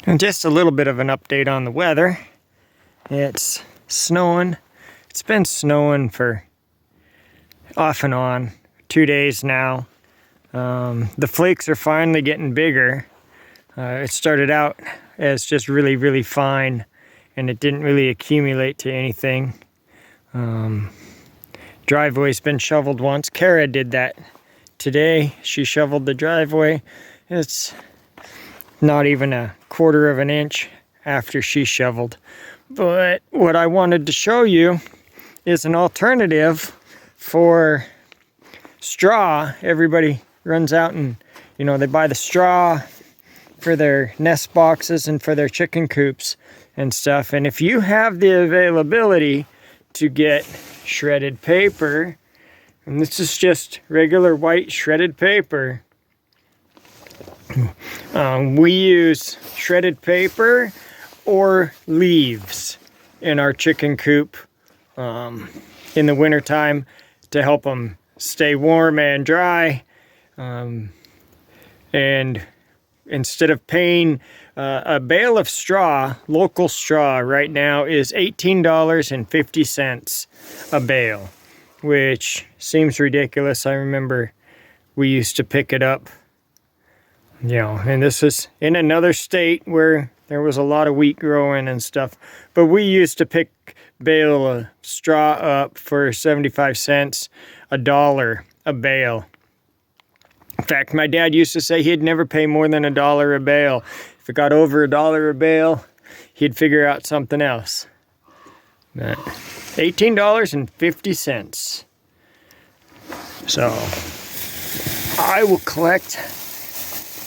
And just a little bit of an update on the weather. It's snowing. It's been snowing for off and on 2 days now. The flakes are finally getting bigger. It started out as just really, really fine, and it didn't really accumulate to anything. Driveway's been shoveled once. Kara did that today. She shoveled the driveway. It's not even a quarter of an inch after she shoveled. But what I wanted to show you is an alternative for straw. Everybody runs out and, they buy the straw for their nest boxes and for their chicken coops and stuff. And if you have the availability to get shredded paper, and this is just regular white shredded paper, we use shredded paper or leaves in our chicken coop in the wintertime to help them stay warm and dry. And instead of paying a bale of straw, local straw right now is $18.50 a bale, which seems ridiculous. I remember we used to pick it up, and this is in another state where there was a lot of wheat growing and stuff, but we used to pick bale of straw up for 75 cents, $1 a bale. In fact, my dad used to say he'd never pay more than $1 a bale. If it got over $1 a bale, he'd figure out something else. But $18.50. So I will collect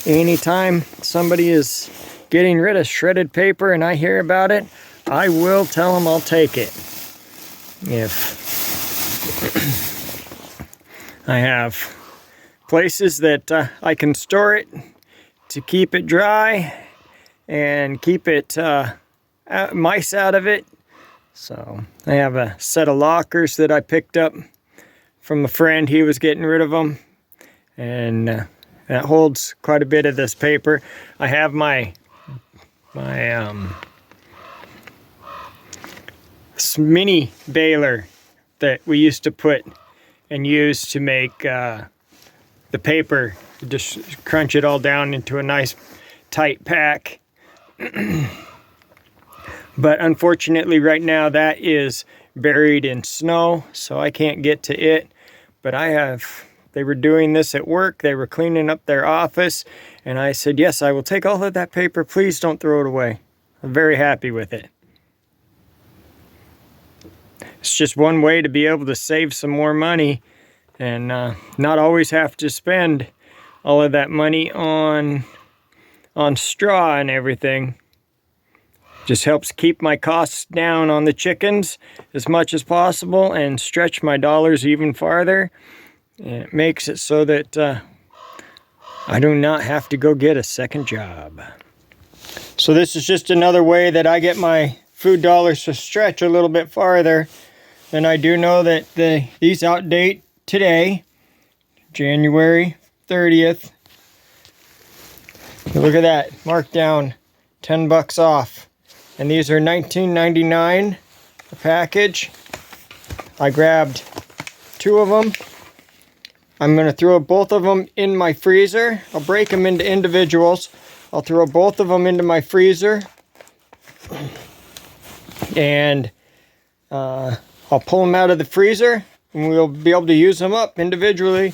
anytime somebody is getting rid of shredded paper and I hear about it. I will tell them I'll take it. If I have places that I can store it to keep it dry and keep it mice out of it. So I have a set of lockers that I picked up from a friend. He was getting rid of them, and that holds quite a bit of this paper. I have my mini baler that we used to put and use to make the paper, just crunch it all down into a nice tight pack. But unfortunately right now that is buried in snow, so I can't get to it. But they were doing this at work. They were cleaning up their office, and I said, yes, I will take all of that paper. Please don't throw it away. I'm very happy with it. It's just one way to be able to save some more money and not always have to spend all of that money on straw and everything. Just helps keep my costs down on the chickens as much as possible and stretch my dollars even farther. And it makes it so that I do not have to go get a second job. So this is just another way that I get my food dollars to stretch a little bit farther. And I do know that these outdate today, January 30th. Look at that, marked down $10 off. And these are $19.99 a package. I grabbed 2 of them. I'm going to throw both of them in my freezer. I'll break them into individuals. I'll throw both of them into my freezer. And I'll pull them out of the freezer, and we'll be able to use them up individually.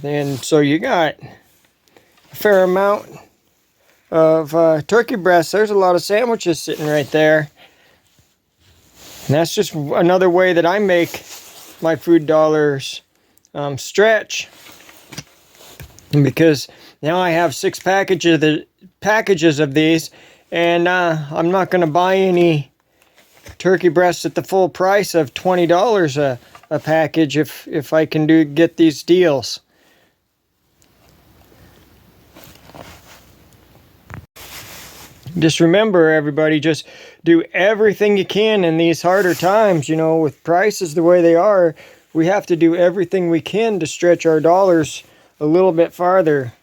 And so you got a fair amount of turkey breasts. There's a lot of sandwiches sitting right there. And that's just another way that I make my food dollars stretch. Because now I have 6 packages of these, and I'm not going to buy any turkey breasts at the full price of $20 a package if I can get these deals. Just remember, everybody, just do everything you can in these harder times. With prices the way they are, we have to do everything we can to stretch our dollars a little bit farther.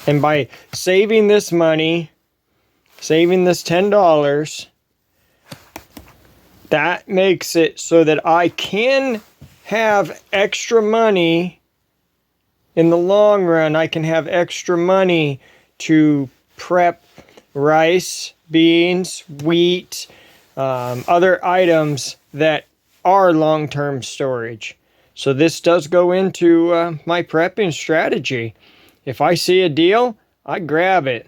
And by saving this money, saving this $10, that makes it so that I can have extra money in the long run. I can have extra money to prep rice, beans, wheat, other items that are long-term storage. So this does go into my prepping strategy. If I see a deal, I grab it.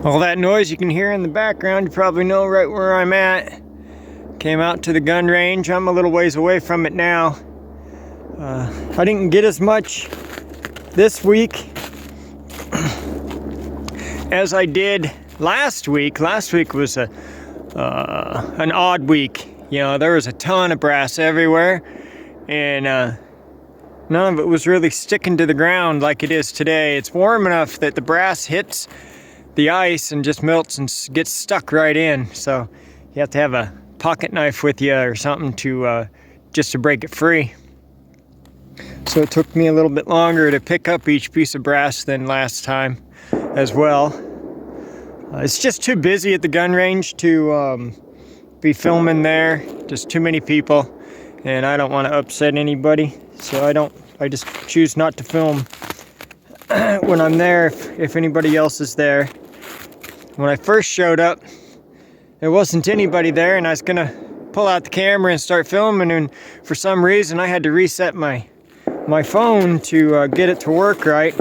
All that noise you can hear in the background, you probably know right where I'm at. Came out to the gun range. I'm a little ways away from it now. I didn't get as much this week as I did last week. Last week was an odd week. You know, there was a ton of brass everywhere, and none of it was really sticking to the ground like it is today. It's warm enough that the brass hits the ice and just melts and gets stuck right in. So you have to have a pocket knife with you or something to just to break it free. So it took me a little bit longer to pick up each piece of brass than last time as well. It's just too busy at the gun range to be filming there. Just too many people, and I don't want to upset anybody, so I just choose not to film when I'm there if anybody else is there. When I first showed up, there wasn't anybody there, and I was gonna pull out the camera and start filming, and for some reason I had to reset my phone to get it to work right.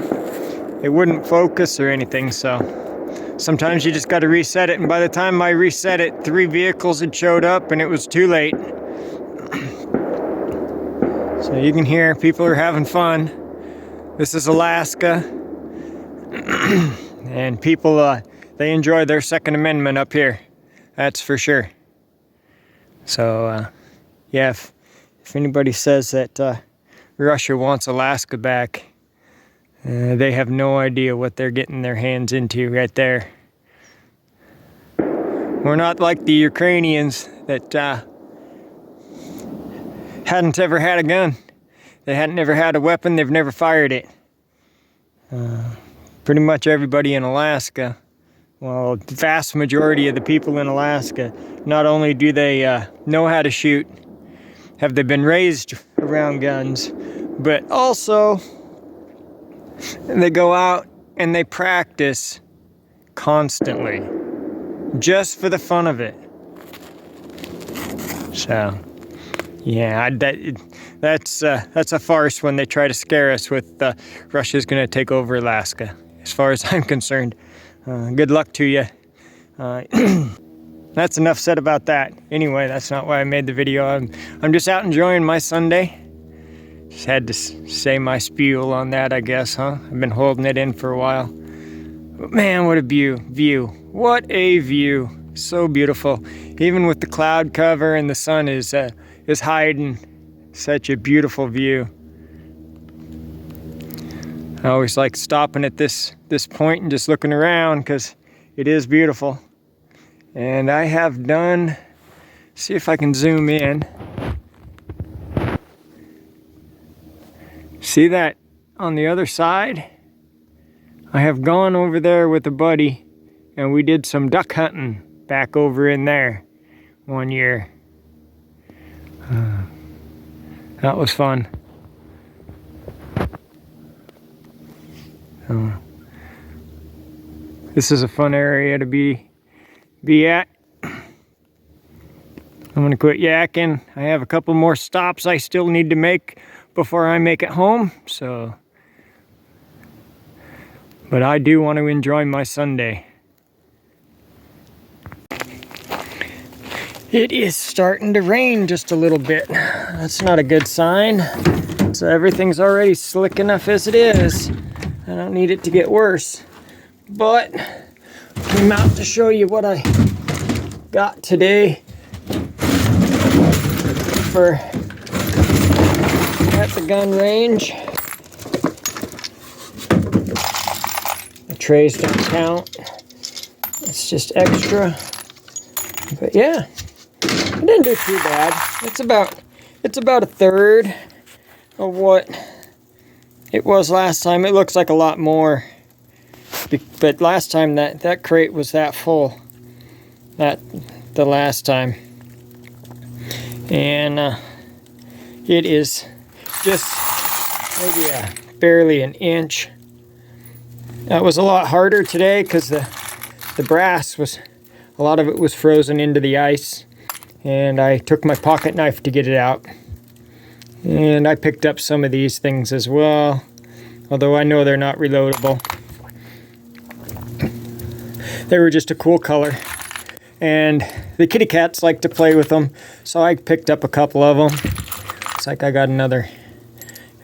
It wouldn't focus or anything, so sometimes you just got to reset it, and by the time I reset it, 3 vehicles had showed up and it was too late. So you can hear people are having fun. This is Alaska, and people they enjoy their Second Amendment up here, that's for sure. So yeah, if anybody says that Russia wants Alaska back, they have no idea what they're getting their hands into right there. We're not like the Ukrainians that hadn't ever had a gun. They hadn't ever had a weapon, they've never fired it. Pretty much everybody in Alaska, well, the vast majority of the people in Alaska, not only do they know how to shoot, have they been raised around guns, but also they go out and they practice constantly, just for the fun of it. So, yeah, that's a farce when they try to scare us with Russia's going to take over Alaska. As far as I'm concerned, good luck to you. That's enough said about that. Anyway, that's not why I made the video. I'm just out enjoying my Sunday. Just had to say my spiel on that, I guess, huh? I've been holding it in for a while. But man, what a view. What a view. So beautiful. Even with the cloud cover and the sun is hiding. Such a beautiful view. I always like stopping at this point and just looking around because it is beautiful. And I have done, see if I can zoom in. See that on the other side? I have gone over there with a buddy and we did some duck hunting back over in there one year. That was fun. This is a fun area to be at. I'm gonna quit yakking. I have a couple more stops I still need to make before I make it home, so. But I do want to enjoy my Sunday. It is starting to rain just a little bit. That's not a good sign. So everything's already slick enough as it is. I don't need it to get worse. But I'm out to show you what I got today for at the gun range. The trays don't count. It's just extra. But yeah, I didn't do too bad. It's about a third of what it was last time. It looks like a lot more, but last time that crate was that full, the last time. And it is just maybe barely an inch. That was a lot harder today because the brass was, a lot of it was frozen into the ice, and I took my pocket knife to get it out. And I picked up some of these things as well, although I know they're not reloadable. They were just a cool color, and the kitty cats like to play with them, so I picked up a couple of them. It's like I got another.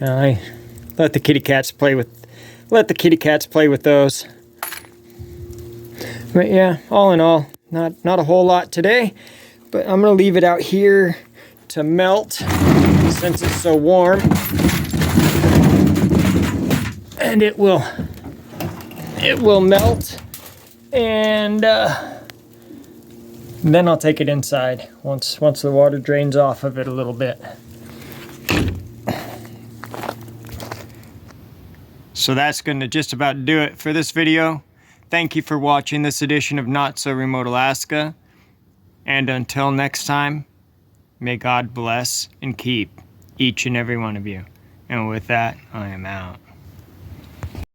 I let the kitty cats play with those. But yeah, all in all, not a whole lot today, but I'm gonna leave it out here to melt since it's so warm, and it will melt, and then I'll take it inside once the water drains off of it a little bit. So that's going to just about do it for this video. Thank you for watching this edition of Not So Remote Alaska. And until next time, may God bless and keep each and every one of you. And with that, I am out.